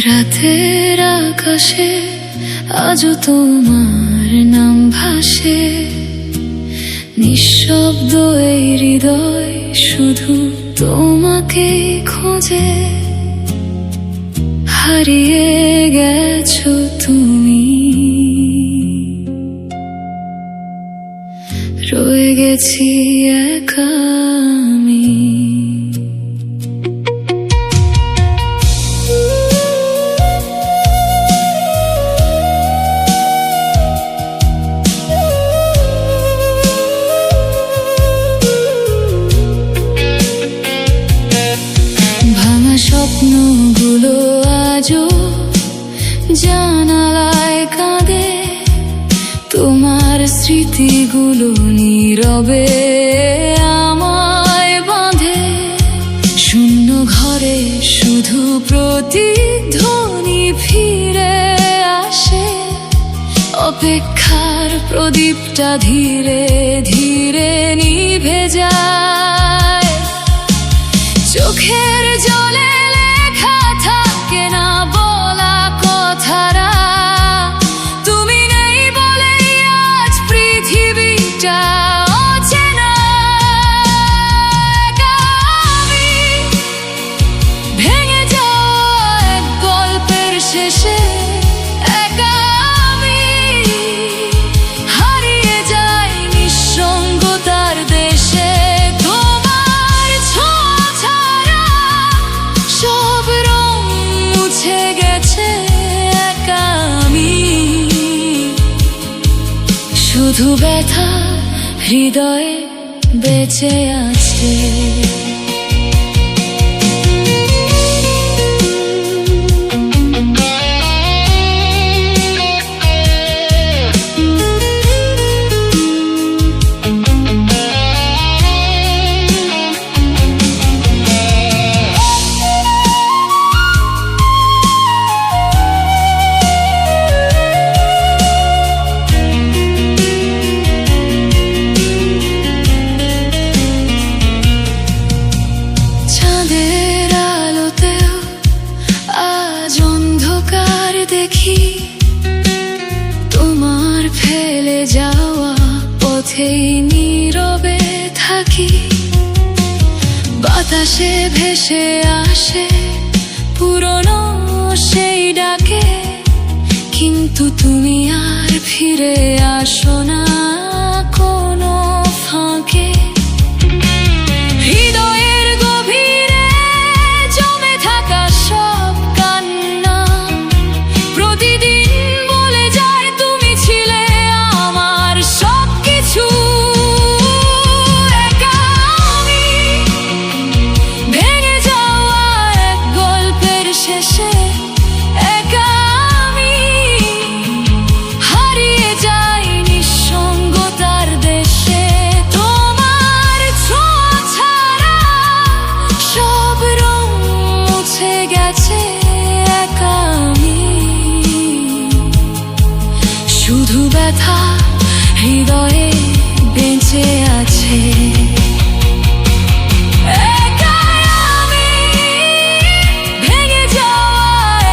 রাতের আকাশে আজও তোমার নাম ভাসে, নিঃশব্দ এই হৃদয় শুধু তোমাকে খোঁজে। হারিয়ে গেছো তুমি, রয়ে গেছি একা আমি। স্বপ্নগুলো আজও জানালায় কাঁদে, তোমার স্মৃতিগুলো নীরবে আমায় বাঁধে। শূন্য ঘরে শুধু প্রতিধ্বনি ফিরে আসে, অপেক্ষার প্রদীপটা ধীরে ধীরে নিভে যায়। চোখের জলে লেখা থাকে না বলা কথারা, তুমি নেই বলেই আজ পৃথিবীটা অচেনা। আমি ভেঙে যাওয়া এক গল্পের শেষে, একা আমি হারিয়ে যাই নিঃসঙ্গতার দেশে। শুধু ব্যথা হৃদয়ে বেঁচে আছে। দেখি তোমার ফেলে যাওয়া পথেই নীরবে থাকি। বাতাসে ভেসে আসে পুরনো সেই ডাকে, কিন্তু তুমি আর ফিরে আসো না কোনো ফাঁকে। হৃদয়ের গভীরে জমে থাকা সব কান্না প্রতিদিন বলে যায় তুমি ছিলে আমার সবকিছু। একা আমি ভেঙে যাওয়া এক গল্পের শেষে, একা আমি হারিয়ে যাই নিঃসঙ্গতার দেশে। তোমার ছোঁয়া ছাড়া সব রং মুছে গেছে, একা আমি শুধু ব্যথা হৃদয়ে বেঁচে আছে। একাই আমি ভেঙে যাওয়া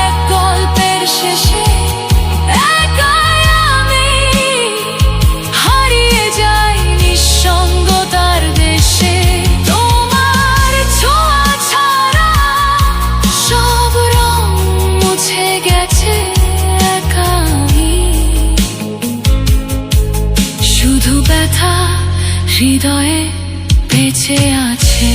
এক গল্পের শেষে, একাই আমি হারিয়ে যাই নিঃসঙ্গতার দেশে। তোমার ছোঁয়া ছাড়া সব রং মুছে গেছে, একা আমি শুধু ব্যথা হৃদয়ে বেঁচে আছে।